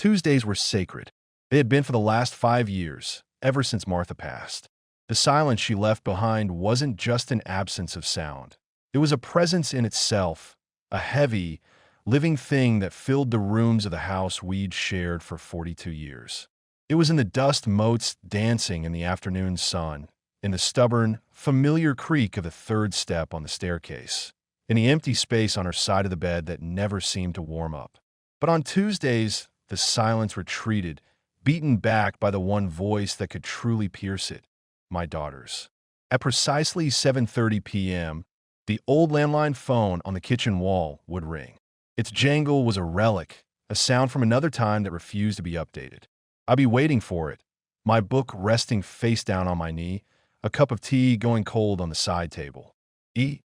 Tuesdays were sacred. They had been for the last 5 years, ever since Martha passed. The silence she left behind wasn't just an absence of sound. It was a presence in itself, a heavy, living thing that filled the rooms of the house we'd shared for 42 years. It was in the dust motes dancing in the afternoon sun, in the stubborn, familiar creak of the third step on the staircase, in the empty space on her side of the bed that never seemed to warm up. But on Tuesdays, the silence retreated, beaten back by the one voice that could truly pierce it, my daughter's. At precisely 7:30 p.m., the old landline phone on the kitchen wall would ring. Its jangle was a relic, a sound from another time that refused to be updated. I'd be waiting for it, my book resting face down on my knee, a cup of tea going cold on the side table.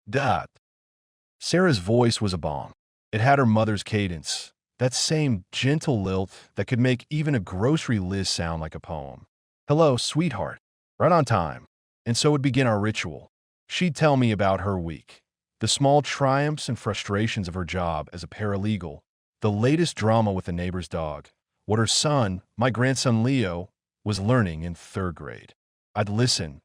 Dad. Sarah's voice was a balm. It had her mother's cadence, that same gentle lilt that could make even a grocery list sound like a poem. Hello, sweetheart. Right on time. And so would begin our ritual. She'd tell me about her week, the small triumphs and frustrations of her job as a paralegal, the latest drama with the neighbor's dog, what her son, my grandson Leo, was learning in 3rd grade. I'd listen,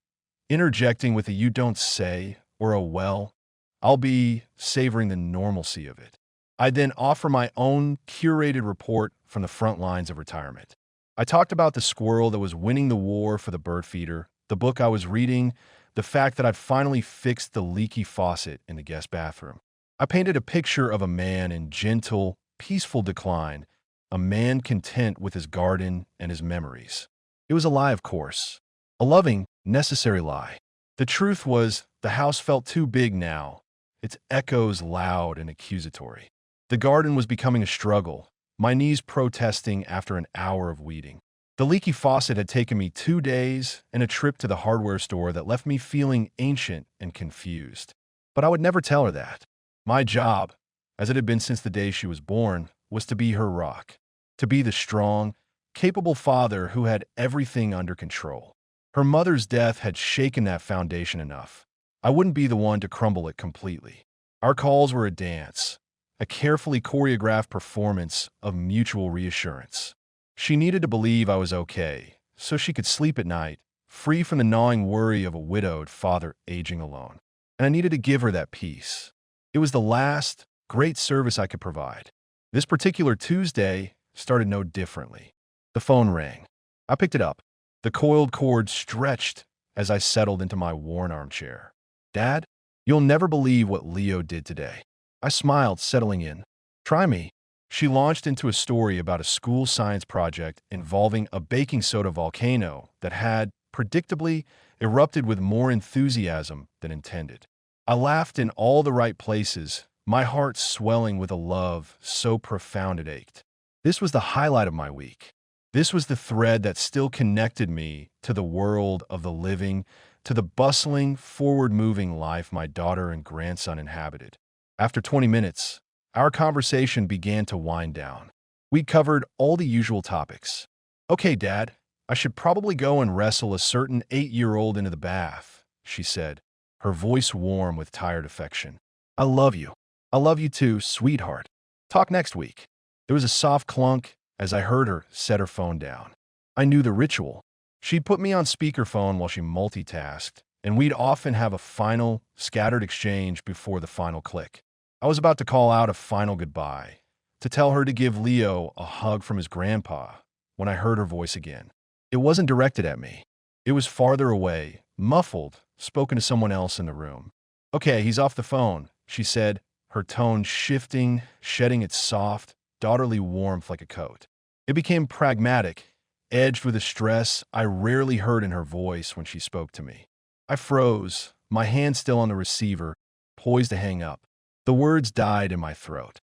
interjecting with a "you don't say" or a "well." I'll be savoring the normalcy of it. I'd then offer my own curated report from the front lines of retirement. I talked about the squirrel that was winning the war for the bird feeder, the book I was reading, the fact that I'd finally fixed the leaky faucet in the guest bathroom. I painted a picture of a man in gentle, peaceful decline, a man content with his garden and his memories. It was a lie, of course. A loving, necessary lie. The truth was, the house felt too big now, its echoes loud and accusatory. The garden was becoming a struggle, my knees protesting after an hour of weeding. The leaky faucet had taken me 2 days and a trip to the hardware store that left me feeling ancient and confused. But I would never tell her that. My job, as it had been since the day she was born, was to be her rock, to be the strong, capable father who had everything under control. Her mother's death had shaken that foundation enough. I wouldn't be the one to crumble it completely. Our calls were a dance, a carefully choreographed performance of mutual reassurance. She needed to believe I was okay, so she could sleep at night, free from the gnawing worry of a widowed father aging alone. And I needed to give her that peace. It was the last, great service I could provide. This particular Tuesday started no differently. The phone rang. I picked it up. The coiled cord stretched as I settled into my worn armchair. Dad, you'll never believe what Leo did today. I smiled, settling in. Try me. She launched into a story about a school science project involving a baking soda volcano that had, predictably, erupted with more enthusiasm than intended. I laughed in all the right places, my heart swelling with a love so profound it ached. This was the highlight of my week. This was the thread that still connected me to the world of the living, to the bustling, forward-moving life my daughter and grandson inhabited. After 20 minutes, our conversation began to wind down. We covered all the usual topics. Okay, Dad, I should probably go and wrestle a certain 8-year-old into the bath, she said, her voice warm with tired affection. I love you. I love you too, sweetheart. Talk next week. There was a soft clunk as I heard her set her phone down. I knew the ritual. She'd put me on speakerphone while she multitasked, and we'd often have a final, scattered exchange before the final click. I was about to call out a final goodbye, to tell her to give Leo a hug from his grandpa, when I heard her voice again. It wasn't directed at me. It was farther away, muffled, spoken to someone else in the room. Okay, he's off the phone, she said, her tone shifting, shedding its soft, daughterly warmth like a coat. It became pragmatic, edged with a stress I rarely heard in her voice when she spoke to me. I froze, my hand still on the receiver, poised to hang up. The words died in my throat.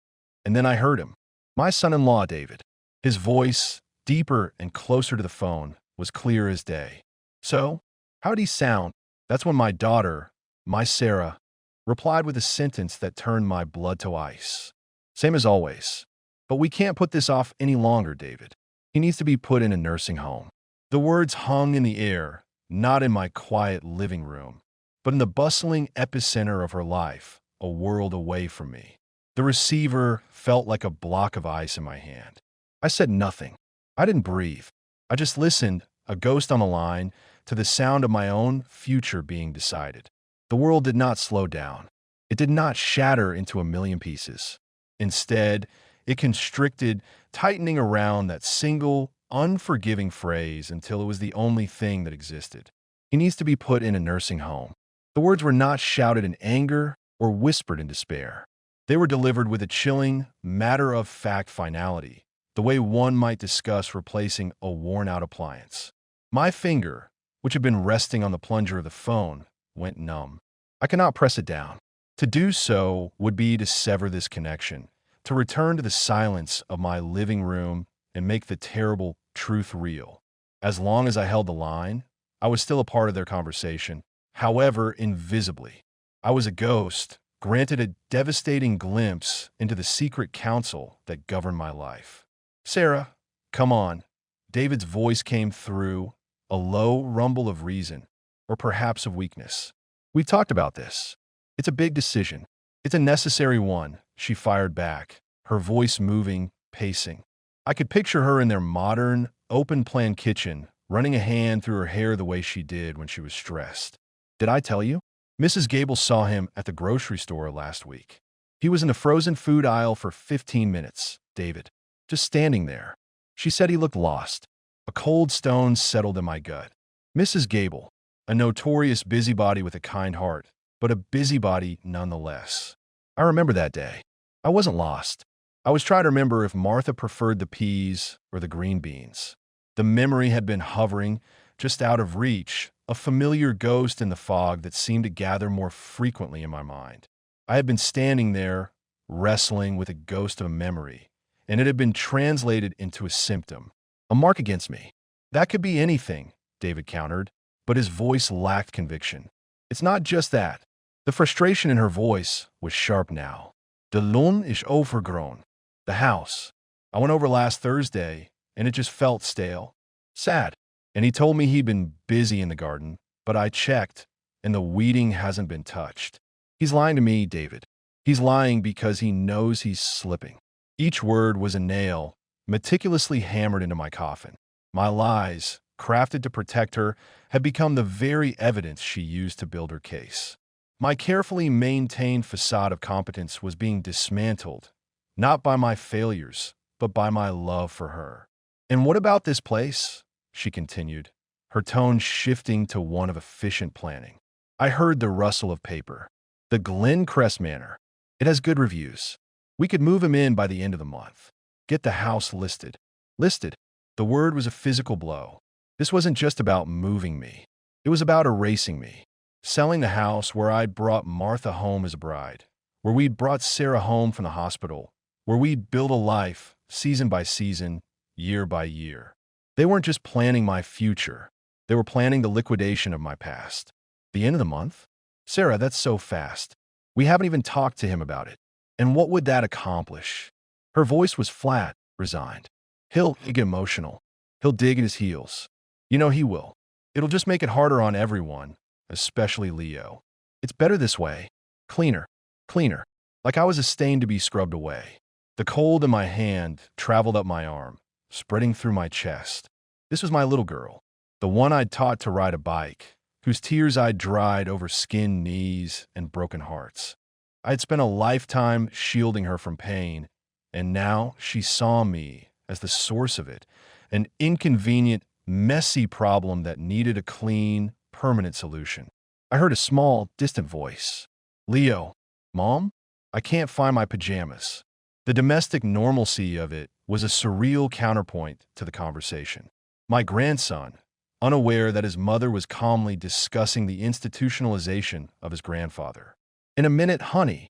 And then I heard him. My son-in-law, David. His voice, deeper and closer to the phone, was clear as day. So, how'd he sound? That's when my daughter, my Sarah, replied with a sentence that turned my blood to ice. Same as always. But we can't put this off any longer, David. He needs to be put in a nursing home. The words hung in the air, not in my quiet living room, but in the bustling epicenter of her life, a world away from me. The receiver felt like a block of ice in my hand. I said nothing. I didn't breathe. I just listened, a ghost on the line, to the sound of my own future being decided. The world did not slow down. It did not shatter into a million pieces. Instead, it constricted, tightening around that single, unforgiving phrase until it was the only thing that existed. He needs to be put in a nursing home. The words were not shouted in anger or whispered in despair. They were delivered with a chilling, matter-of-fact finality, the way one might discuss replacing a worn-out appliance. My finger, which had been resting on the plunger of the phone, went numb. I could not press it down. To do so would be to sever this connection, to return to the silence of my living room and make the terrible truth real. As long as I held the line, I was still a part of their conversation, however invisibly. I was a ghost, granted a devastating glimpse into the secret counsel that governed my life. "Sarah, come on." David's voice came through, a low rumble of reason, or perhaps of weakness. "We've talked about this. It's a big decision. It's a necessary one," she fired back, her voice moving, pacing. I could picture her in their modern, open-plan kitchen, running a hand through her hair the way she did when she was stressed. "Did I tell you? Mrs. Gable saw him at the grocery store last week. He was in the frozen food aisle for 15 minutes, David. Just standing there. She said he looked lost." A cold stone settled in my gut. Mrs. Gable, a notorious busybody with a kind heart, but a busybody nonetheless. I remember that day. I wasn't lost. I was trying to remember if Martha preferred the peas or the green beans. The memory had been hovering, just out of reach, a familiar ghost in the fog that seemed to gather more frequently in my mind. I had been standing there, wrestling with a ghost of a memory, and it had been translated into a symptom, a mark against me. "That could be anything," David countered, but his voice lacked conviction. "It's not just that." The frustration in her voice was sharp now. "De loon is overgrown." The house. I went over last Thursday, and it just felt stale. Sad. And he told me he'd been busy in the garden, but I checked, and the weeding hasn't been touched. He's lying to me, David. He's lying because he knows he's slipping. Each word was a nail, meticulously hammered into my coffin. My lies, crafted to protect her, had become the very evidence she used to build her case. My carefully maintained facade of competence was being dismantled, not by my failures, but by my love for her. "And what about this place?" she continued, her tone shifting to one of efficient planning. I heard the rustle of paper. "The Glencrest Manor. It has good reviews. We could move him in by the end of the month. Get the house listed." Listed. The word was a physical blow. This wasn't just about moving me. It was about erasing me. Selling the house where I'd brought Martha home as a bride, where we'd brought Sarah home from the hospital, where we'd built a life, season by season, year by year. They weren't just planning my future. They were planning the liquidation of my past. The end of the month? Sarah, that's so fast. We haven't even talked to him about it. And what would that accomplish? Her voice was flat, resigned. "He'll get emotional. He'll dig at his heels. You know he will. It'll just make it harder on everyone, especially Leo. It's better this way. Cleaner. Cleaner. Like I was a stain to be scrubbed away." The cold in my hand traveled up my arm, spreading through my chest. This was my little girl, the one I'd taught to ride a bike, whose tears I'd dried over skinned knees and broken hearts. I had spent a lifetime shielding her from pain, and now she saw me as the source of it, an inconvenient, messy problem that needed a clean, permanent solution. I heard a small, distant voice. "Leo, Mom? I can't find my pajamas." The domestic normalcy of it was a surreal counterpoint to the conversation. My grandson, unaware that his mother was calmly discussing the institutionalization of his grandfather. "In a minute, honey,"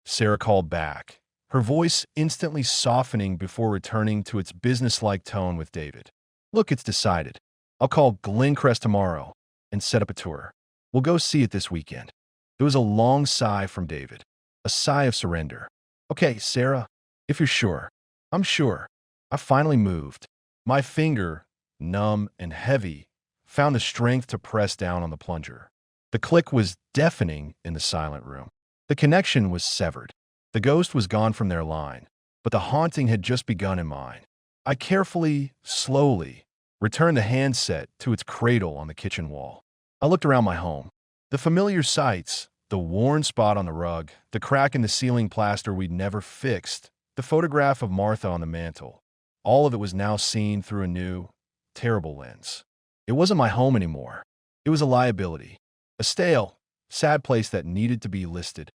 Sarah called back, her voice instantly softening before returning to its businesslike tone with David. "Look, it's decided. I'll call Glencrest tomorrow and set up a tour. We'll go see it this weekend." There was a long sigh from David, a sigh of surrender. "Okay, Sarah, if you're sure." "I'm sure." I finally moved. My finger, numb and heavy, found the strength to press down on the plunger. The click was deafening in the silent room. The connection was severed. The ghost was gone from their line, but the haunting had just begun in mine. I carefully, slowly, returned the handset to its cradle on the kitchen wall. I looked around my home. The familiar sights, the worn spot on the rug, the crack in the ceiling plaster we'd never fixed, the photograph of Martha on the mantel. All of it was now seen through a new, terrible lens. It wasn't my home anymore. It was a liability. A stale, sad place that needed to be listed.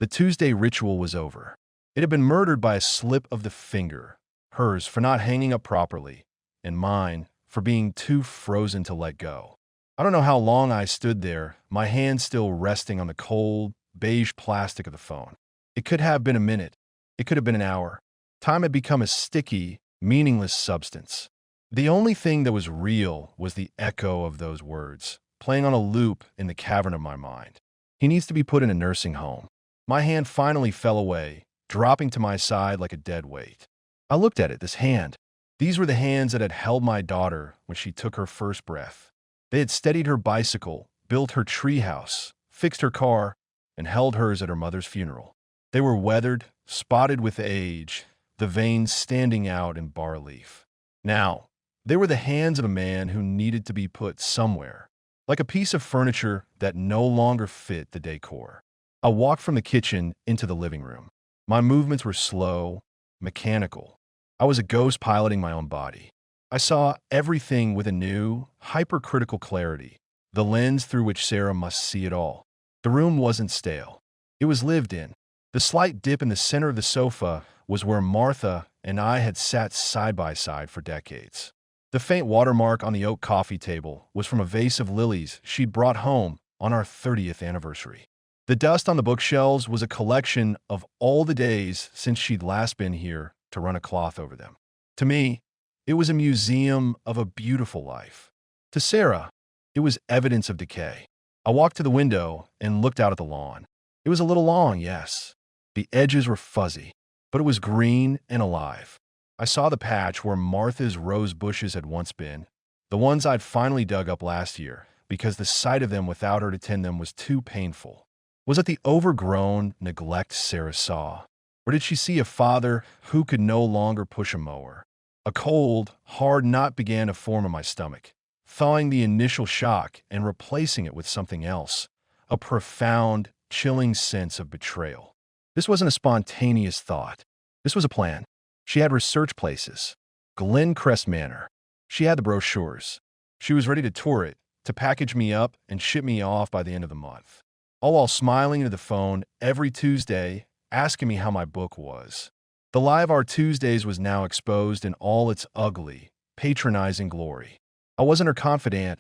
The Tuesday ritual was over. It had been murdered by a slip of the finger, hers for not hanging up properly, and mine for being too frozen to let go. I don't know how long I stood there, my hand still resting on the cold, beige plastic of the phone. It could have been a minute. It could have been an hour. Time had become a sticky, meaningless substance. The only thing that was real was the echo of those words, playing on a loop in the cavern of my mind. He needs to be put in a nursing home. My hand finally fell away, dropping to my side like a dead weight. I looked at it, this hand. These were the hands that had held my daughter when she took her first breath. They had steadied her bicycle, built her treehouse, fixed her car, and held hers at her mother's funeral. They were weathered, spotted with age, the veins standing out in bas-relief. Now, they were the hands of a man who needed to be put somewhere, like a piece of furniture that no longer fit the decor. I walked from the kitchen into the living room. My movements were slow, mechanical. I was a ghost piloting my own body. I saw everything with a new, hypercritical clarity, the lens through which Sarah must see it all. The room wasn't stale. It was lived in. The slight dip in the center of the sofa was where Martha and I had sat side by side for decades. The faint watermark on the oak coffee table was from a vase of lilies she'd brought home on our 30th anniversary. The dust on the bookshelves was a collection of all the days since she'd last been here to run a cloth over them. To me, it was a museum of a beautiful life. To Sarah, it was evidence of decay. I walked to the window and looked out at the lawn. It was a little long, yes. The edges were fuzzy, but it was green and alive. I saw the patch where Martha's rose bushes had once been, the ones I'd finally dug up last year because the sight of them without her to tend them was too painful. Was it the overgrown neglect Sarah saw? Or did she see a father who could no longer push a mower? A cold, hard knot began to form in my stomach, thawing the initial shock and replacing it with something else, a profound, chilling sense of betrayal. This wasn't a spontaneous thought. This was a plan. She had research places. Glencrest Manor. She had the brochures. She was ready to tour it, to package me up and ship me off by the end of the month. All while smiling into the phone every Tuesday, asking me how my book was. The lie of our Tuesdays was now exposed in all its ugly, patronizing glory. I wasn't her confidant.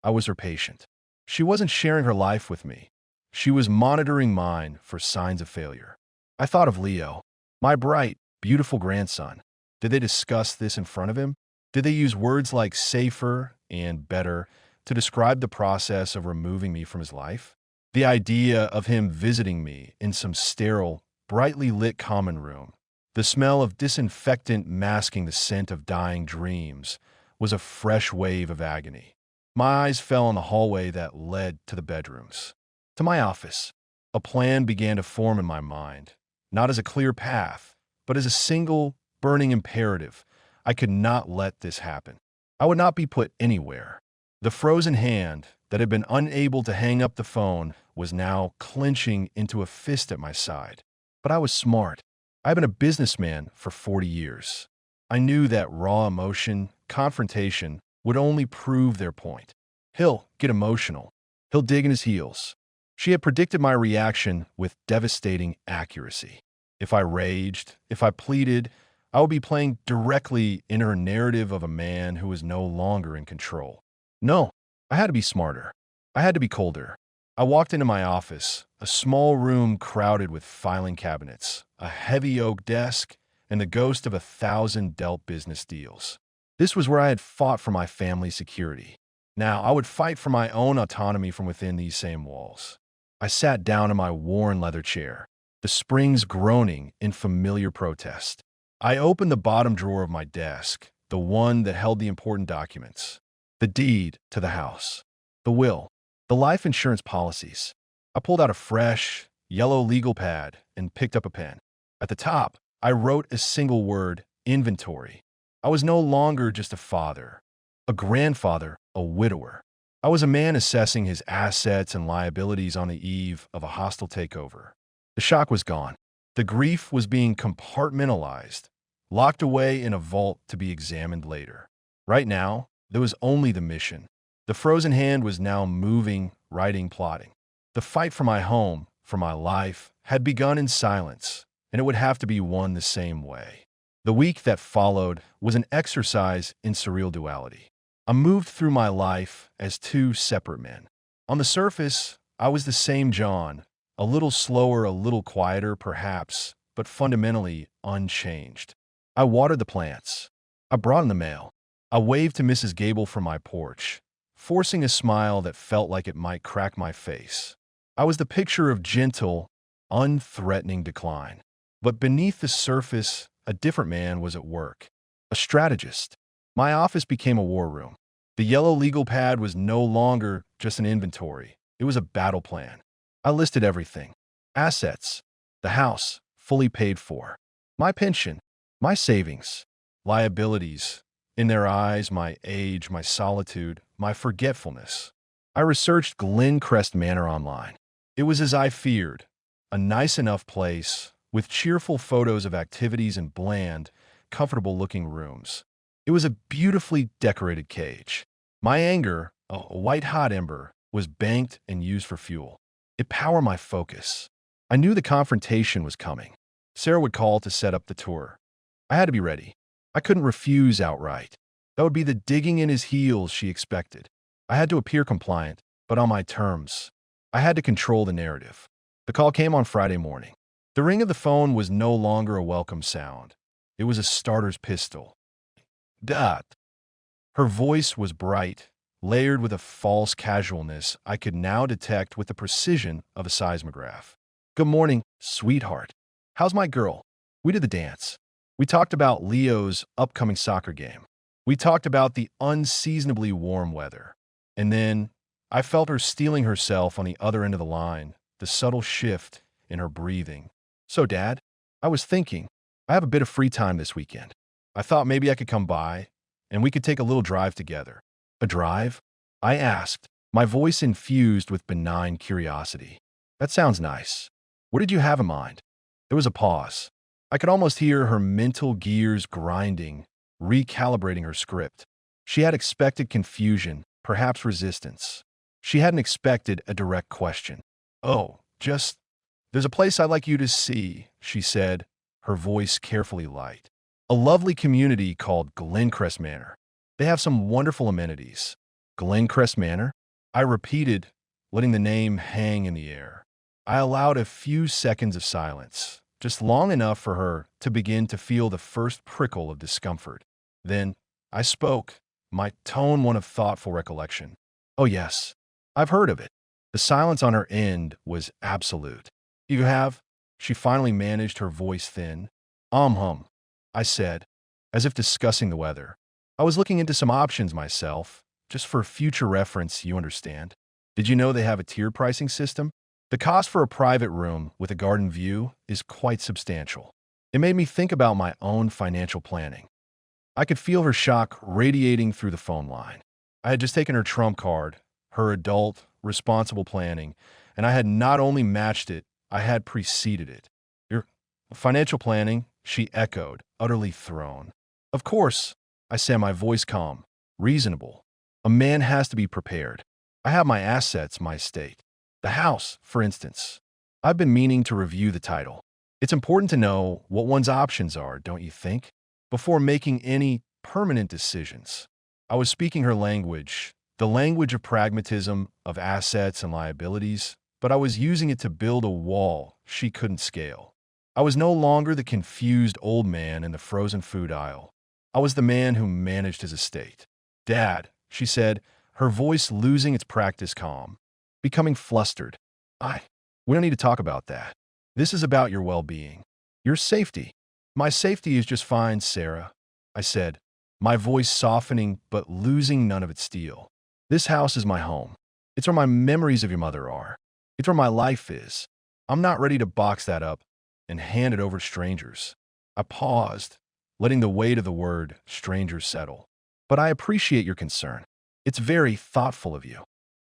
I was her patient. She wasn't sharing her life with me. She was monitoring mine for signs of failure. I thought of Leo, my bright, beautiful grandson. Did they discuss this in front of him? Did they use words like safer and better to describe the process of removing me from his life? The idea of him visiting me in some sterile, brightly lit common room, the smell of disinfectant masking the scent of dying dreams, was a fresh wave of agony. My eyes fell on the hallway that led to the bedrooms. To my office, a plan began to form in my mind, not as a clear path, but as a single, burning imperative. I could not let this happen. I would not be put anywhere. The frozen hand that had been unable to hang up the phone was now clenching into a fist at my side. But I was smart. I've been a businessman for 40 years. I knew that raw emotion, confrontation, would only prove their point. He'll get emotional. He'll dig in his heels. She had predicted my reaction with devastating accuracy. If I raged, if I pleaded, I would be playing directly in her narrative of a man who was no longer in control. No, I had to be smarter. I had to be colder. I walked into my office, a small room crowded with filing cabinets, a heavy oak desk, and the ghost of 1,000 dealt business deals. This was where I had fought for my family's security. Now I would fight for my own autonomy from within these same walls. I sat down in my worn leather chair, the springs groaning in familiar protest. I opened the bottom drawer of my desk, the one that held the important documents, the deed to the house, the will, the life insurance policies. I pulled out a fresh, yellow legal pad and picked up a pen. At the top, I wrote a single word, inventory. I was no longer just a father, a grandfather, a widower. I was a man assessing his assets and liabilities on the eve of a hostile takeover. The shock was gone. The grief was being compartmentalized, locked away in a vault to be examined later. Right now, there was only the mission. The frozen hand was now moving, writing, plotting. The fight for my home, for my life, had begun in silence, and it would have to be won the same way. The week that followed was an exercise in surreal duality. I moved through my life as two separate men. On the surface, I was the same John, a little slower, a little quieter, perhaps, but fundamentally unchanged. I watered the plants. I brought in the mail. I waved to Mrs. Gable from my porch, forcing a smile that felt like it might crack my face. I was the picture of gentle, unthreatening decline. But beneath the surface, a different man was at work. A strategist. My office became a war room. The yellow legal pad was no longer just an inventory. It was a battle plan. I listed everything. Assets. The house, fully paid for. My pension. My savings. Liabilities. In their eyes, my age, my solitude, my forgetfulness. I researched Glencrest Manor online. It was as I feared. A nice enough place, with cheerful photos of activities and bland, comfortable-looking rooms. It was a beautifully decorated cage. My anger, a white-hot ember, was banked and used for fuel. It powered my focus. I knew the confrontation was coming. Sarah would call to set up the tour. I had to be ready. I couldn't refuse outright. That would be the digging in his heels she expected. I had to appear compliant, but on my terms. I had to control the narrative. The call came on Friday morning. The ring of the phone was no longer a welcome sound. It was a starter's pistol. Dot. Her voice was bright, layered with a false casualness I could now detect with the precision of a seismograph. Good morning, sweetheart. How's my girl? We did the dance. We talked about Leo's upcoming soccer game. We talked about the unseasonably warm weather. And then I felt her steeling herself on the other end of the line, the subtle shift in her breathing. So, Dad, I was thinking, I have a bit of free time this weekend. I thought maybe I could come by, and we could take a little drive together. A drive? I asked, my voice infused with benign curiosity. That sounds nice. What did you have in mind? There was a pause. I could almost hear her mental gears grinding, recalibrating her script. She had expected confusion, perhaps resistance. She hadn't expected a direct question. Oh, there's a place I'd like you to see, she said, her voice carefully light. A lovely community called Glencrest Manor. They have some wonderful amenities. Glencrest Manor? I repeated, letting the name hang in the air. I allowed a few seconds of silence, just long enough for her to begin to feel the first prickle of discomfort. Then I spoke, my tone one of thoughtful recollection. Oh yes, I've heard of it. The silence on her end was absolute. You have? She finally managed, her voice thin. Hum, I said, as if discussing the weather. I was looking into some options myself, just for future reference, you understand. Did you know they have a tiered pricing system? The cost for a private room with a garden view is quite substantial. It made me think about my own financial planning. I could feel her shock radiating through the phone line. I had just taken her trump card, her adult, responsible planning, and I had not only matched it, I had preceded it. Your financial planning, she echoed, utterly thrown. Of course, I said, my voice calm, reasonable. A man has to be prepared. I have my assets, my estate. The house, for instance. I've been meaning to review the title. It's important to know what one's options are, don't you think? Before making any permanent decisions. I was speaking her language, the language of pragmatism, of assets and liabilities, but I was using it to build a wall she couldn't scale. I was no longer the confused old man in the frozen food aisle. I was the man who managed his estate. Dad, she said, her voice losing its practiced calm, becoming flustered. We don't need to talk about that. This is about your well-being, your safety. My safety is just fine, Sarah, I said, my voice softening but losing none of its steel. This house is my home. It's where my memories of your mother are. It's where my life is. I'm not ready to box that up and hand it over to strangers. I paused, letting the weight of the word stranger settle. But I appreciate your concern. It's very thoughtful of you.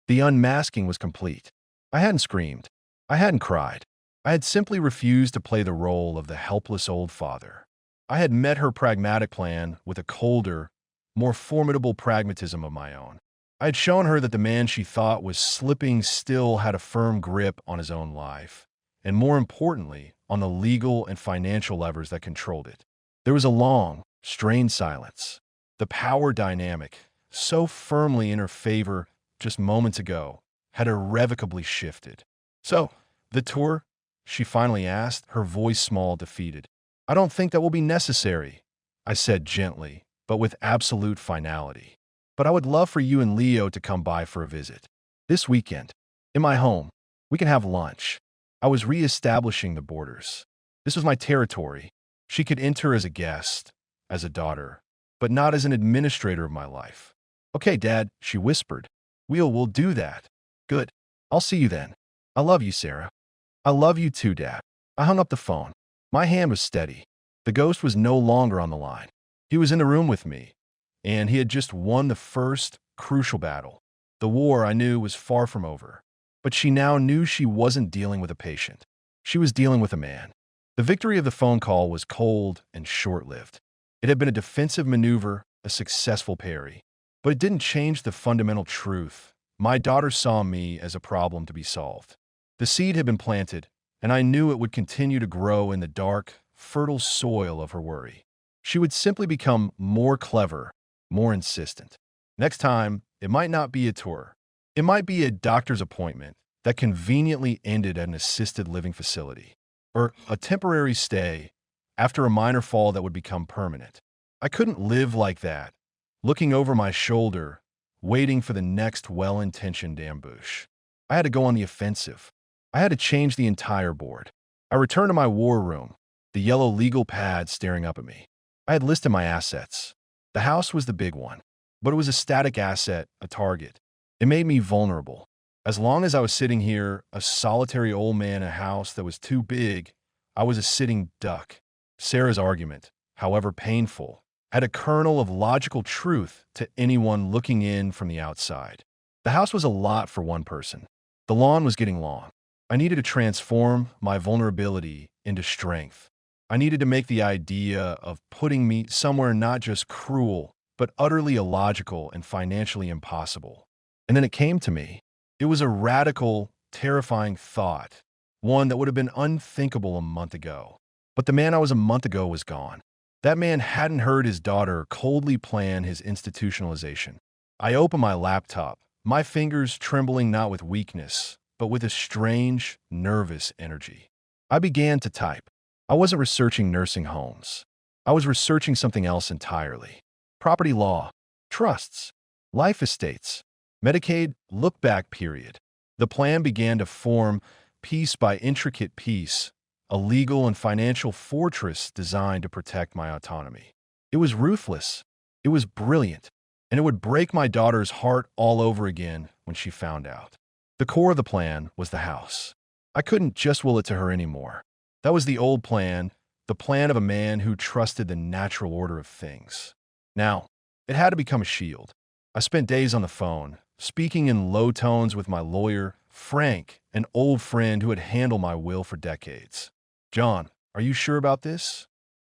The unmasking was complete. I hadn't screamed. I hadn't cried. I had simply refused to play the role of the helpless old father. I had met her pragmatic plan with a colder, more formidable pragmatism of my own. I had shown her that the man she thought was slipping still had a firm grip on his own life, and more importantly, on the legal and financial levers that controlled it. There was a long, strained silence. The power dynamic, so firmly in her favor just moments ago, had irrevocably shifted. "So, the tour?" she finally asked, her voice small, defeated. "I don't think that will be necessary," I said gently, but with absolute finality. "But I would love for you and Leo to come by for a visit. This weekend. In my home. We can have lunch." I was re-establishing the borders. This was my territory. She could enter as a guest, as a daughter, but not as an administrator of my life. "Okay, Dad," she whispered. We'll do that." "Good. I'll see you then. I love you, Sarah." "I love you too, Dad." I hung up the phone. My hand was steady. The ghost was no longer on the line. He was in the room with me, and he had just won the first, crucial battle. The war, I knew, was far from over. But she now knew she wasn't dealing with a patient. She was dealing with a man. The victory of the phone call was cold and short-lived. It had been a defensive maneuver, a successful parry. But it didn't change the fundamental truth. My daughter saw me as a problem to be solved. The seed had been planted, and I knew it would continue to grow in the dark, fertile soil of her worry. She would simply become more clever, more insistent. Next time, it might not be a tour. It might be a doctor's appointment that conveniently ended at an assisted living facility, or a temporary stay after a minor fall that would become permanent. I couldn't live like that, looking over my shoulder, waiting for the next well-intentioned ambush. I had to go on the offensive. I had to change the entire board. I returned to my war room, the yellow legal pad staring up at me. I had listed my assets. The house was the big one, but it was a static asset, a target. It made me vulnerable. As long as I was sitting here, a solitary old man in a house that was too big, I was a sitting duck. Sarah's argument, however painful, had a kernel of logical truth to anyone looking in from the outside. The house was a lot for one person. The lawn was getting long. I needed to transform my vulnerability into strength. I needed to make the idea of putting me somewhere not just cruel, but utterly illogical and financially impossible. And then it came to me. It was a radical, terrifying thought, one that would have been unthinkable a month ago. But the man I was a month ago was gone. That man hadn't heard his daughter coldly plan his institutionalization. I opened my laptop, my fingers trembling not with weakness, but with a strange, nervous energy. I began to type. I wasn't researching nursing homes. I was researching something else entirely. Property law, trusts, life estates, Medicaid look-back period. The plan began to form, piece by intricate piece, a legal and financial fortress designed to protect my autonomy. It was ruthless. It was brilliant. And it would break my daughter's heart all over again when she found out. The core of the plan was the house. I couldn't just will it to her anymore. That was the old plan, the plan of a man who trusted the natural order of things. Now, it had to become a shield. I spent days on the phone, speaking in low tones with my lawyer, Frank, an old friend who had handled my will for decades. "John, are you sure about this?"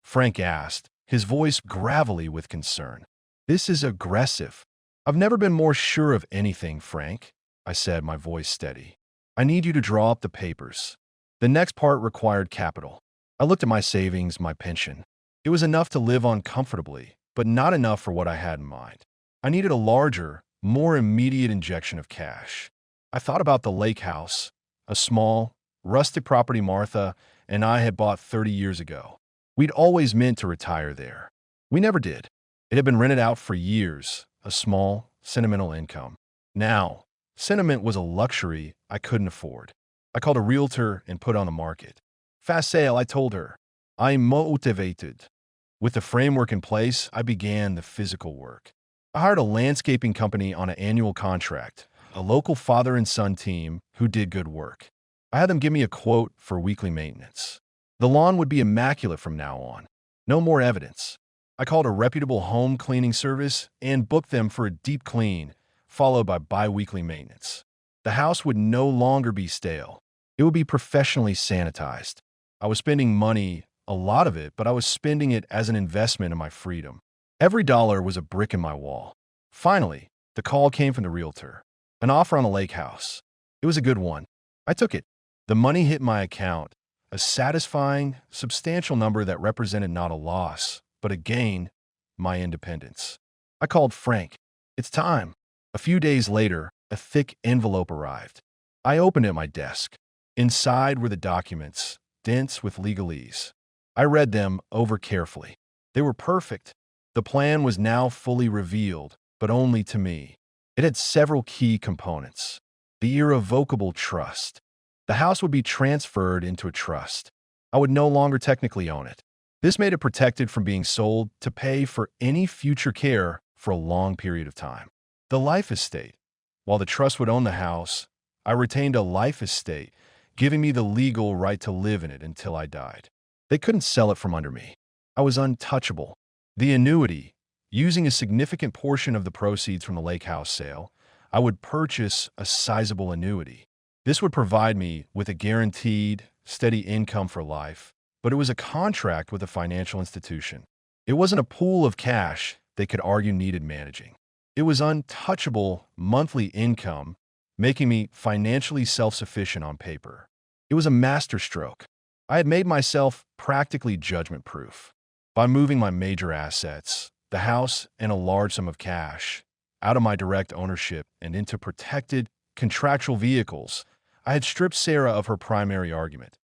Frank asked, his voice gravelly with concern. "This is aggressive." "I've never been more sure of anything, Frank," I said, my voice steady. "I need you to draw up the papers." The next part required capital. I looked at my savings, my pension. It was enough to live on comfortably, but not enough for what I had in mind. I needed a larger, more immediate injection of cash. I thought about the lake house, a small, rustic property Martha and I had bought 30 years ago. We'd always meant to retire there. We never did. It had been rented out for years, a small, sentimental income. Now, sentiment was a luxury I couldn't afford. I called a realtor and put on the market. "Fast sale," I told her. "I'm motivated." With the framework in place, I began the physical work. I hired a landscaping company on an annual contract, a local father and son team who did good work. I had them give me a quote for weekly maintenance. The lawn would be immaculate from now on. No more evidence. I called a reputable home cleaning service and booked them for a deep clean, followed by bi-weekly maintenance. The house would no longer be stale. It would be professionally sanitized. I was spending money, a lot of it, but I was spending it as an investment in my freedom. Every dollar was a brick in my wall. Finally, the call came from the realtor. An offer on a lake house. It was a good one. I took it. The money hit my account, a satisfying, substantial number that represented not a loss, but a gain, my independence. I called Frank. It's time. A few days later, a thick envelope arrived. I opened it at my desk. Inside were the documents, dense with legalese. I read them over carefully. They were perfect. The plan was now fully revealed, but only to me. It had several key components. The irrevocable trust. The house would be transferred into a trust. I would no longer technically own it. This made it protected from being sold to pay for any future care for a long period of time. The life estate. While the trust would own the house, I retained a life estate, giving me the legal right to live in it until I died. They couldn't sell it from under me. I was untouchable. The annuity. Using a significant portion of the proceeds from the lake house sale, I would purchase a sizable annuity. This would provide me with a guaranteed, steady income for life, but it was a contract with a financial institution. It wasn't a pool of cash they could argue needed managing. It was untouchable monthly income, making me financially self-sufficient on paper. It was a masterstroke. I had made myself practically judgment-proof. By moving my major assets, the house and a large sum of cash, out of my direct ownership and into protected, contractual vehicles, I had stripped Sarah of her primary argument,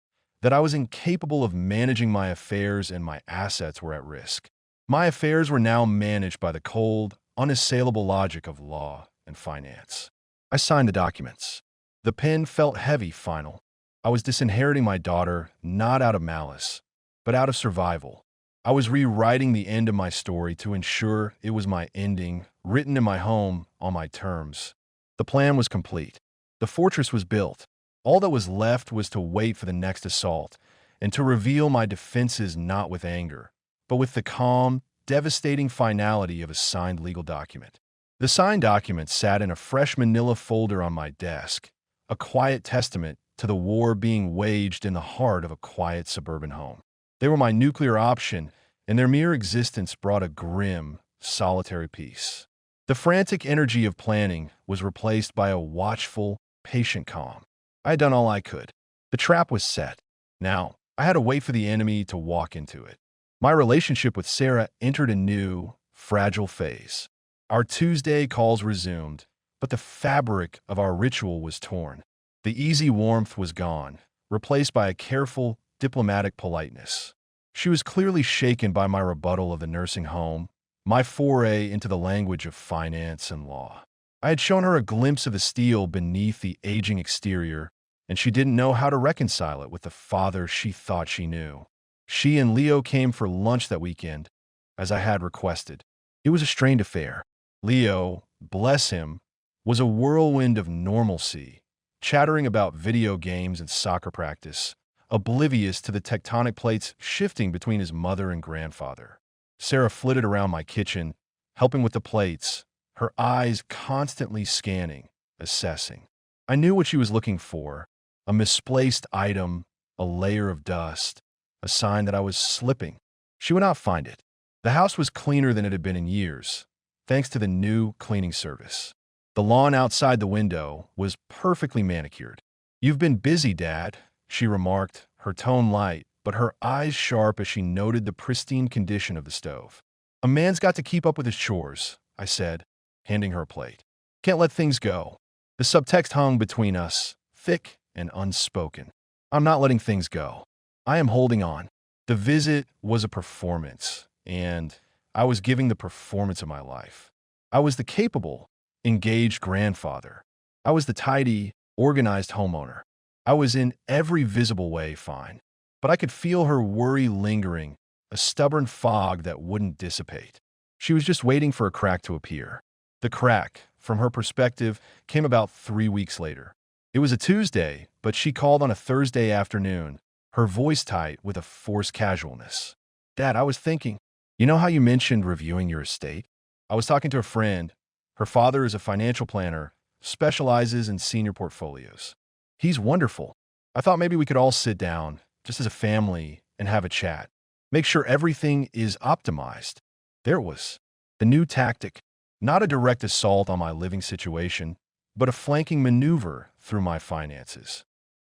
that I was incapable of managing my affairs and my assets were at risk. My affairs were now managed by the cold, unassailable logic of law and finance. I signed the documents. The pen felt heavy, final. I was disinheriting my daughter, not out of malice, but out of survival. I was rewriting the end of my story to ensure it was my ending, written in my home, on my terms. The plan was complete. The fortress was built. All that was left was to wait for the next assault and to reveal my defenses not with anger, but with the calm, devastating finality of a signed legal document. The signed document sat in a fresh manila folder on my desk, a quiet testament to the war being waged in the heart of a quiet suburban home. They were my nuclear option, and their mere existence brought a grim, solitary peace. The frantic energy of planning was replaced by a watchful, patient calm. I had done all I could. The trap was set. Now, I had to wait for the enemy to walk into it. My relationship with Sarah entered a new, fragile phase. Our Tuesday calls resumed, but the fabric of our ritual was torn. The easy warmth was gone, replaced by a careful, diplomatic politeness. She was clearly shaken by my rebuttal of the nursing home, my foray into the language of finance and law. I had shown her a glimpse of the steel beneath the aging exterior, and she didn't know how to reconcile it with the father she thought she knew. She and Leo came for lunch that weekend, as I had requested. It was a strained affair. Leo, bless him, was a whirlwind of normalcy, chattering about video games and soccer practice, oblivious to the tectonic plates shifting between his mother and grandfather. Sarah flitted around my kitchen, helping with the plates, her eyes constantly scanning, assessing. I knew what she was looking for, a misplaced item, a layer of dust, a sign that I was slipping. She would not find it. The house was cleaner than it had been in years, thanks to the new cleaning service. The lawn outside the window was perfectly manicured. "You've been busy, Dad," she remarked, her tone light, but her eyes sharp as she noted the pristine condition of the stove. "A man's got to keep up with his chores," I said, handing her a plate. "Can't let things go." The subtext hung between us, thick and unspoken. I'm not letting things go. I am holding on. The visit was a performance, and I was giving the performance of my life. I was the capable, engaged grandfather. I was the tidy, organized homeowner. I was in every visible way fine. But I could feel her worry lingering, a stubborn fog that wouldn't dissipate. She was just waiting for a crack to appear. The crack, from her perspective, came about 3 weeks later. It was a Tuesday, but she called on a Thursday afternoon, her voice tight with a forced casualness. "Dad, I was thinking, You know how you mentioned reviewing your estate? I was talking to a friend. Her father is a financial planner, specializes in senior portfolios. He's wonderful. I thought maybe we could all sit down, just as a family, and have a chat. Make sure everything is optimized. There it was. The new tactic. Not a direct assault on my living situation, but a flanking maneuver through my finances.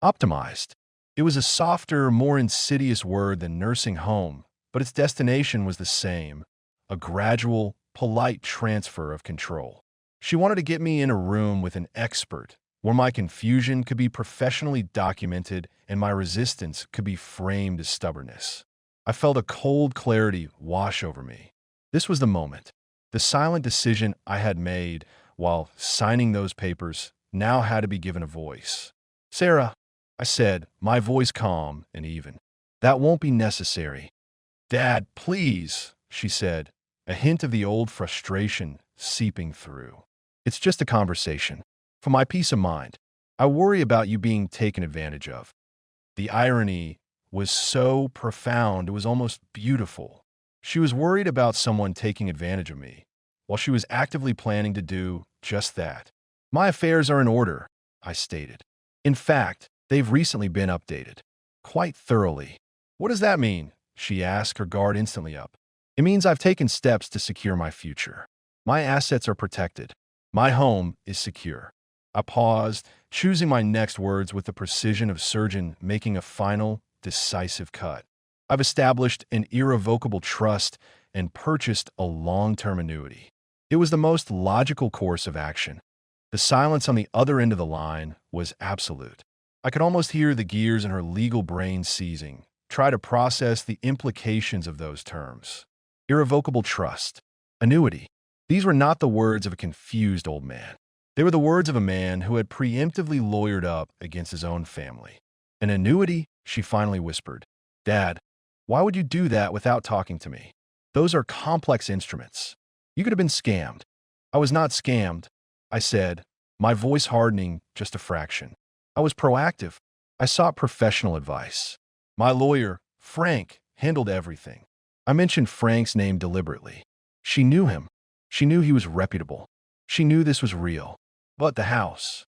Optimized. It was a softer, more insidious word than nursing home, but its destination was the same, a gradual, polite transfer of control. She wanted to get me in a room with an expert, where my confusion could be professionally documented and my resistance could be framed as stubbornness. I felt a cold clarity wash over me. This was the moment. The silent decision I had made while signing those papers now had to be given a voice. "Sarah," I said, my voice calm and even. "That won't be necessary." "Dad, please," she said, a hint of the old frustration seeping through. "It's just a conversation. For my peace of mind. I worry about you being taken advantage of." The irony was so profound, it was almost beautiful. She was worried about someone taking advantage of me, while she was actively planning to do just that. "My affairs are in order," I stated. "In fact, they've recently been updated. Quite thoroughly." "What does that mean?" she asked, her guard instantly up. "It means I've taken steps to secure my future. My assets are protected. My home is secure." I paused, choosing my next words with the precision of a surgeon making a final, decisive cut. "I've established an irrevocable trust and purchased a long-term annuity." It was the most logical course of action. The silence on the other end of the line was absolute. I could almost hear the gears in her legal brain seizing, try to process the implications of those terms. Irrevocable trust. Annuity. These were not the words of a confused old man. They were the words of a man who had preemptively lawyered up against his own family. "An annuity?" she finally whispered. "Dad, why would you do that without talking to me? Those are complex instruments. You could have been scammed." "I was not scammed," I said, my voice hardening just a fraction. "I was proactive. I sought professional advice. My lawyer, Frank, handled everything." I mentioned Frank's name deliberately. She knew him. She knew he was reputable. She knew this was real. "But the house?"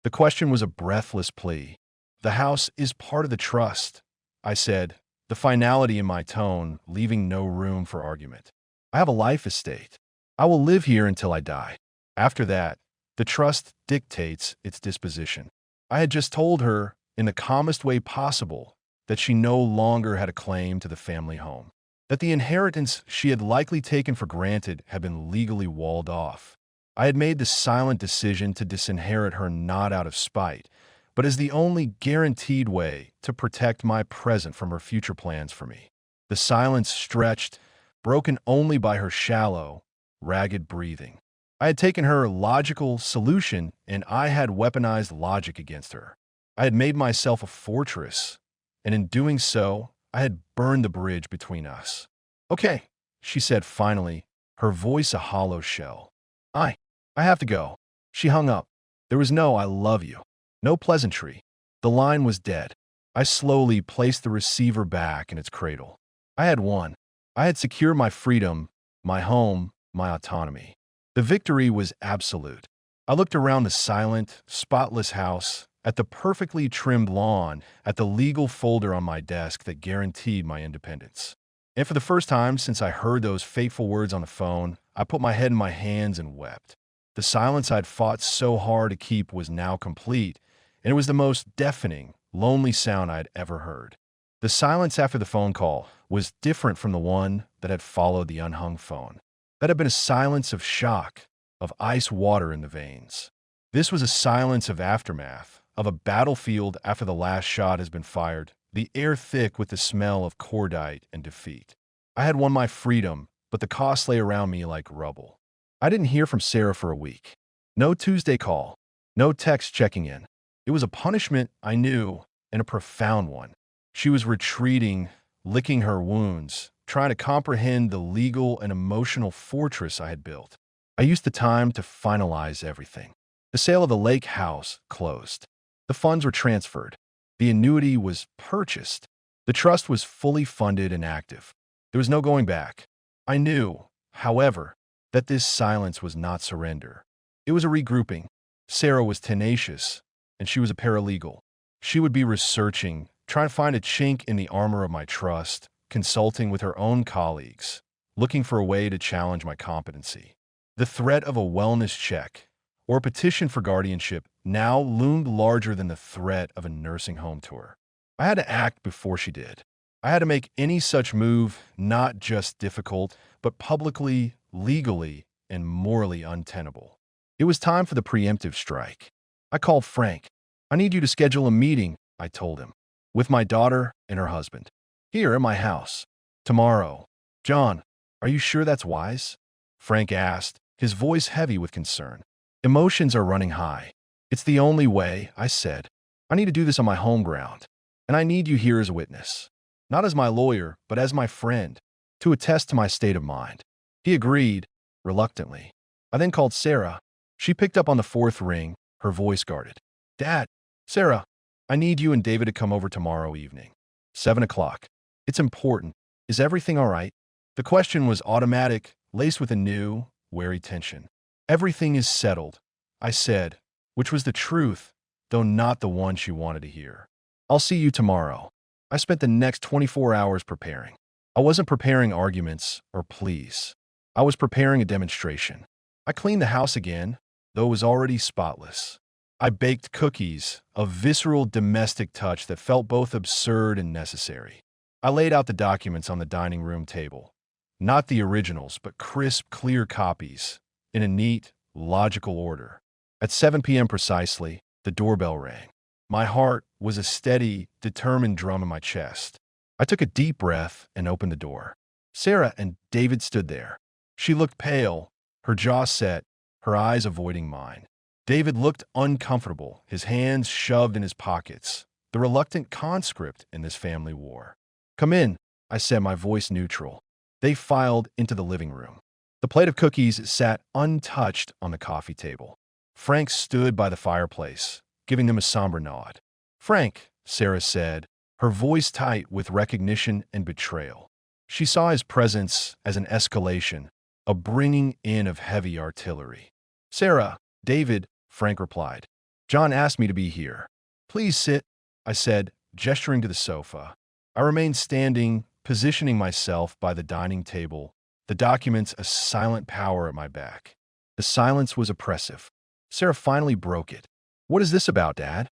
The question was a breathless plea. "The house is part of the trust," I said, the finality in my tone leaving no room for argument. "I have a life estate. I will live here until I die. After that, the trust dictates its disposition." I had just told her, in the calmest way possible, that she no longer had a claim to the family home, that the inheritance she had likely taken for granted had been legally walled off. I had made the silent decision to disinherit her not out of spite, but as the only guaranteed way to protect my present from her future plans for me. The silence stretched, broken only by her shallow, ragged breathing. I had taken her logical solution and I had weaponized logic against her. I had made myself a fortress, and in doing so, I had burned the bridge between us. "Okay," she said finally, her voice a hollow shell. I have to go." She hung up. There was no "I love you." No pleasantry. The line was dead. I slowly placed the receiver back in its cradle. I had won. I had secured my freedom, my home, my autonomy. The victory was absolute. I looked around the silent, spotless house, at the perfectly trimmed lawn, at the legal folder on my desk that guaranteed my independence. And for the first time since I heard those fateful words on the phone, I put my head in my hands and wept. The silence I'd fought so hard to keep was now complete, and it was the most deafening, lonely sound I'd ever heard. The silence after the phone call was different from the one that had followed the unhung phone. That had been a silence of shock, of ice water in the veins. This was a silence of aftermath, of a battlefield after the last shot has been fired, the air thick with the smell of cordite and defeat. I had won my freedom, but the cost lay around me like rubble. I didn't hear from Sarah for a week. No Tuesday call. No text checking in. It was a punishment I knew, and a profound one. She was retreating, licking her wounds, trying to comprehend the legal and emotional fortress I had built. I used the time to finalize everything. The sale of the lake house closed. The funds were transferred. The annuity was purchased. The trust was fully funded and active. There was no going back. I knew, however, that this silence was not surrender. It was a regrouping. Sarah was tenacious, and she was a paralegal. She would be researching, trying to find a chink in the armor of my trust, consulting with her own colleagues, looking for a way to challenge my competency. The threat of a wellness check or a petition for guardianship now loomed larger than the threat of a nursing home tour. I had to act before she did. I had to make any such move not just difficult, but publicly, legally, and morally untenable. It was time for the preemptive strike. I called Frank. I need you to schedule a meeting, I told him, with my daughter and her husband. Here at my house. Tomorrow. John, are you sure that's wise? Frank asked, his voice heavy with concern. Emotions are running high. It's the only way, I said. I need to do this on my home ground, and I need you here as a witness. Not as my lawyer, but as my friend, to attest to my state of mind. He agreed, reluctantly. I then called Sarah. She picked up on the fourth ring, her voice guarded. Dad, Sarah, I need you and David to come over tomorrow evening. 7 o'clock. It's important. Is everything all right? The question was automatic, laced with a new, wary tension. Everything is settled, I said, which was the truth, though not the one she wanted to hear. I'll see you tomorrow. I spent the next 24 hours preparing. I wasn't preparing arguments or pleas. I was preparing a demonstration. I cleaned the house again, though it was already spotless. I baked cookies, a visceral domestic touch that felt both absurd and necessary. I laid out the documents on the dining room table. Not the originals, but crisp, clear copies, in a neat, logical order. At 7 p.m. precisely, the doorbell rang. My heart was a steady, determined drum in my chest. I took a deep breath and opened the door. Sarah and David stood there. She looked pale, her jaw set, her eyes avoiding mine. David looked uncomfortable, his hands shoved in his pockets, the reluctant conscript in this family war. Come in, I said, my voice neutral. They filed into the living room. The plate of cookies sat untouched on the coffee table. Frank stood by the fireplace, giving them a somber nod. Frank, Sarah said, her voice tight with recognition and betrayal. She saw his presence as an escalation, a bringing in of heavy artillery. Sarah, David, Frank replied. John asked me to be here. Please sit, I said, gesturing to the sofa. I remained standing, positioning myself by the dining table, the documents a silent power at my back. The silence was oppressive. Sarah finally broke it. What is this about, Dad?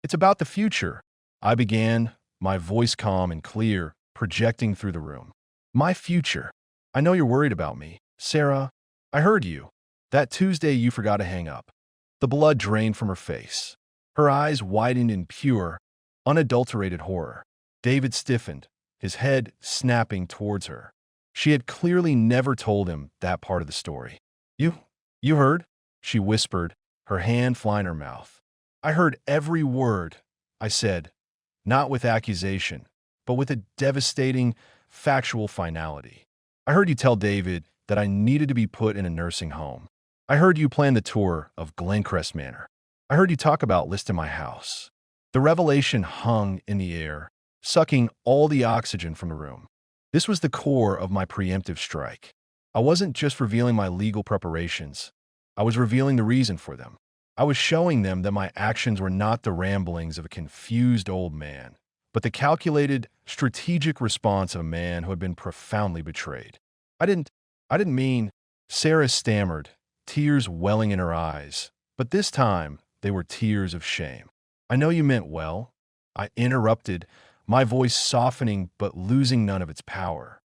It's about the future, I began, my voice calm and clear, projecting through the room. My future. I know you're worried about me. Sarah, I heard you. That Tuesday you forgot to hang up. The blood drained from her face. Her eyes widened in pure, unadulterated horror. David stiffened, his head snapping towards her. She had clearly never told him that part of the story. You heard? She whispered, her hand flying her mouth. I heard every word, I said, not with accusation, but with a devastating, factual finality. I heard you tell David that I needed to be put in a nursing home. I heard you plan the tour of Glencrest Manor. I heard you talk about listing my house. The revelation hung in the air, sucking all the oxygen from the room. This was the core of my preemptive strike. I wasn't just revealing my legal preparations. I was revealing the reason for them. I was showing them that my actions were not the ramblings of a confused old man, but the calculated, strategic response of a man who had been profoundly betrayed. I didn't mean, Sarah stammered, tears welling in her eyes, but this time they were tears of shame. I know you meant well, I interrupted, my voice softening but losing none of its power.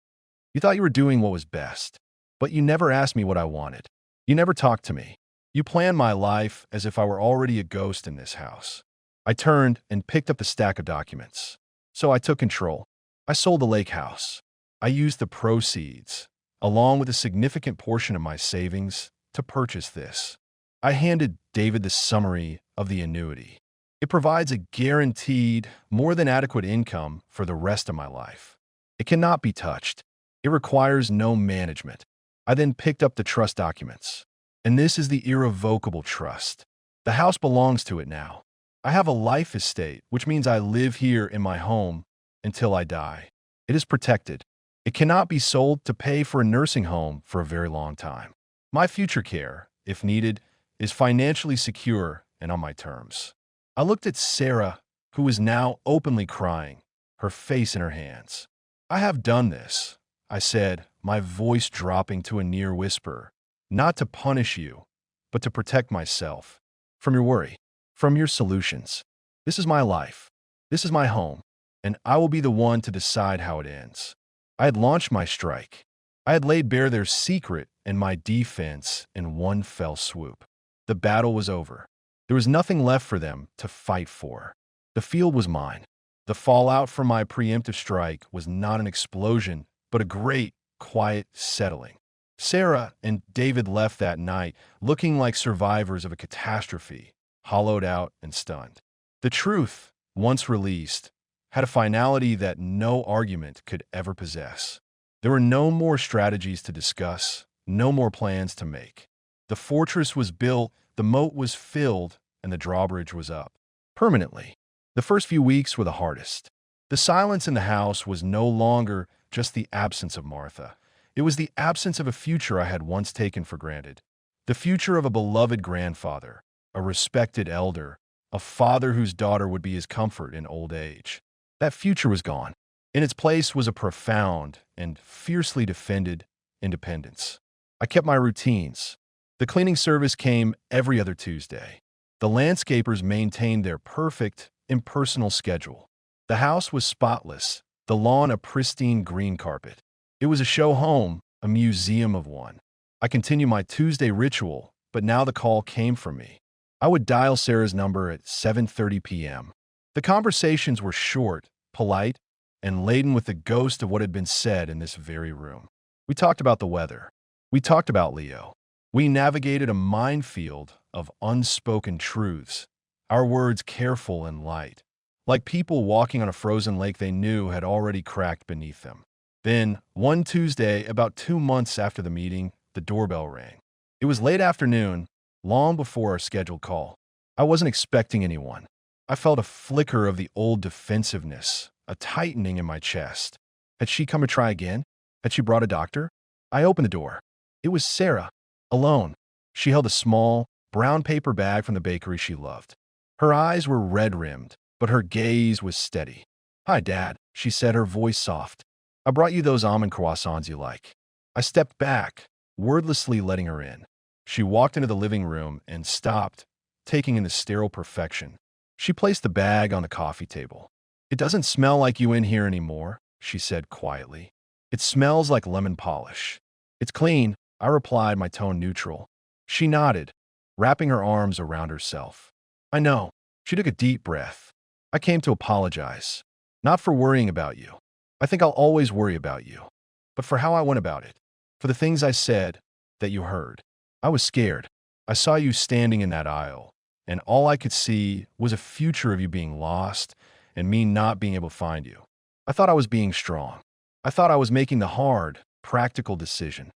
You thought you were doing what was best, but you never asked me what I wanted. You never talked to me. You planned my life as if I were already a ghost in this house. I turned and picked up the stack of documents. So I took control. I sold the lake house. I used the proceeds, along with a significant portion of my savings, to purchase this. I handed David the summary of the annuity. It provides a guaranteed, more than adequate income for the rest of my life. It cannot be touched. It requires no management. I then picked up the trust documents. And this is the irrevocable trust. The house belongs to it now. I have a life estate, which means I live here in my home until I die. It is protected. It cannot be sold to pay for a nursing home for a very long time. My future care, if needed, is financially secure and on my terms. I looked at Sarah, who was now openly crying, her face in her hands. I have done this, I said, my voice dropping to a near whisper, not to punish you, but to protect myself. From your worry, from your solutions. This is my life. This is my home, and I will be the one to decide how it ends. I had launched my strike. I had laid bare their secret and my defense in one fell swoop. The battle was over. There was nothing left for them to fight for. The field was mine. The fallout from my preemptive strike was not an explosion, but a great, quiet settling. Sarah and David left that night looking like survivors of a catastrophe, hollowed out and stunned. The truth, once released, had a finality that no argument could ever possess. There were no more strategies to discuss, no more plans to make. The fortress was built, the moat was filled, and the drawbridge was up. Permanently. The first few weeks were the hardest. The silence in the house was no longer just the absence of Martha. It was the absence of a future I had once taken for granted. The future of a beloved grandfather, a respected elder, a father whose daughter would be his comfort in old age. That future was gone. In its place was a profound and fiercely defended independence. I kept my routines. The cleaning service came every other Tuesday. The landscapers maintained their perfect, impersonal schedule. The house was spotless, the lawn a pristine green carpet. It was a show home, a museum of one. I continued my Tuesday ritual, but now the call came from me. I would dial Sarah's number at 7:30 p.m. The conversations were short, polite, and laden with the ghost of what had been said in this very room. We talked about the weather. We talked about Leo. We navigated a minefield of unspoken truths, our words careful and light, like people walking on a frozen lake they knew had already cracked beneath them. Then, one Tuesday, about 2 months after the meeting, the doorbell rang. It was late afternoon, long before our scheduled call. I wasn't expecting anyone. I felt a flicker of the old defensiveness, a tightening in my chest. Had she come to try again? Had she brought a doctor? I opened the door. It was Sarah, alone. She held a small, brown paper bag from the bakery she loved. Her eyes were red-rimmed, but her gaze was steady. "Hi, Dad," she said, her voice soft. "I brought you those almond croissants you like." I stepped back, wordlessly letting her in. She walked into the living room and stopped, taking in the sterile perfection. She placed the bag on the coffee table. "It doesn't smell like you in here anymore," she said quietly. "It smells like lemon polish." "It's clean," I replied, my tone neutral. She nodded, wrapping her arms around herself. "I know." She took a deep breath. "I came to apologize. Not for worrying about you. I think I'll always worry about you. But for how I went about it. For the things I said that you heard. I was scared. I saw you standing in that aisle, and all I could see was a future of you being lost and me not being able to find you. I thought I was being strong. I thought I was making the hard, practical decision."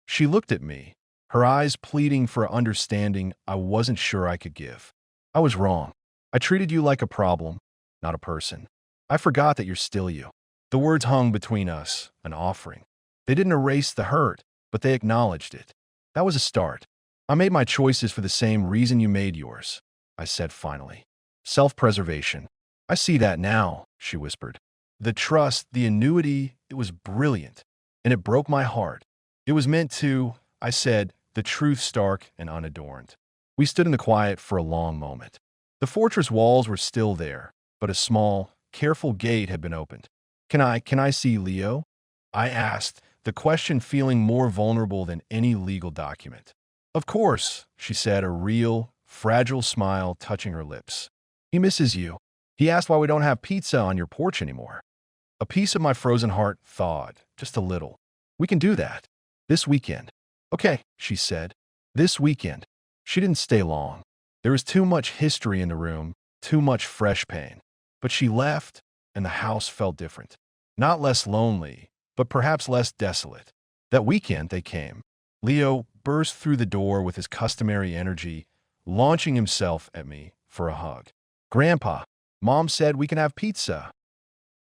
She looked at me, her eyes pleading for an understanding I wasn't sure I could give. "I was wrong. I treated you like a problem, not a person. I forgot that you're still you." The words hung between us, an offering. They didn't erase the hurt, but they acknowledged it. That was a start. "I made my choices for the same reason you made yours," I said finally. "Self-preservation." "I see that now," she whispered. "The trust, the annuity, it was brilliant, and it broke my heart. It was meant to," I said, the truth stark and unadorned. We stood in the quiet for a long moment. The fortress walls were still there, but a small, careful gate had been opened. Can I see Leo?" I asked, the question feeling more vulnerable than any legal document. "Of course," she said, a real, fragile smile touching her lips. "He misses you. He asked why we don't have pizza on your porch anymore." A piece of my frozen heart thawed, just a little. "We can do that. This weekend." "Okay," she said. "This weekend." She didn't stay long. There was too much history in the room, too much fresh pain. But she left, and the house felt different. Not less lonely, but perhaps less desolate. That weekend they came. Leo burst through the door with his customary energy, launching himself at me for a hug. "Grandpa, Mom said we can have pizza."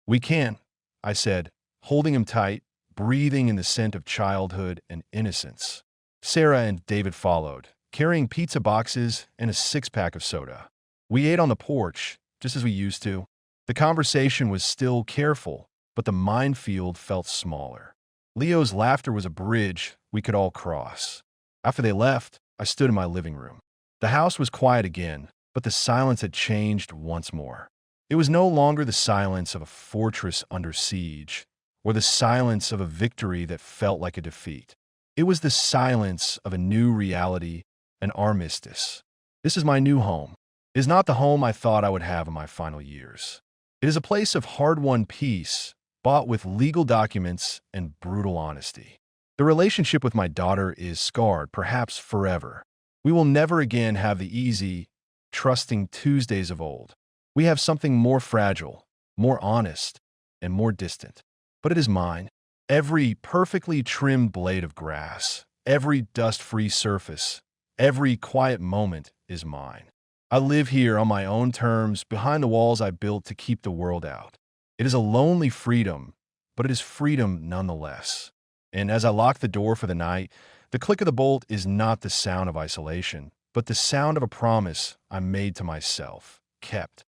"We can," I said, holding him tight, breathing in the scent of childhood and innocence. Sarah and David followed, carrying pizza boxes and a six-pack of soda. We ate on the porch, just as we used to. The conversation was still careful, but the minefield felt smaller. Leo's laughter was a bridge we could all cross. After they left, I stood in my living room. The house was quiet again, but the silence had changed once more. It was no longer the silence of a fortress under siege, or the silence of a victory that felt like a defeat. It was the silence of a new reality, an armistice. This is my new home. It is not the home I thought I would have in my final years. It is a place of hard-won peace, bought with legal documents and brutal honesty. The relationship with my daughter is scarred, perhaps forever. We will never again have the easy, trusting Tuesdays of old. We have something more fragile, more honest, and more distant. But it is mine. Every perfectly trimmed blade of grass, every dust-free surface, every quiet moment is mine. I live here on my own terms, behind the walls I built to keep the world out. It is a lonely freedom, but it is freedom nonetheless. And as I lock the door for the night, the click of the bolt is not the sound of isolation, but the sound of a promise I made to myself, kept.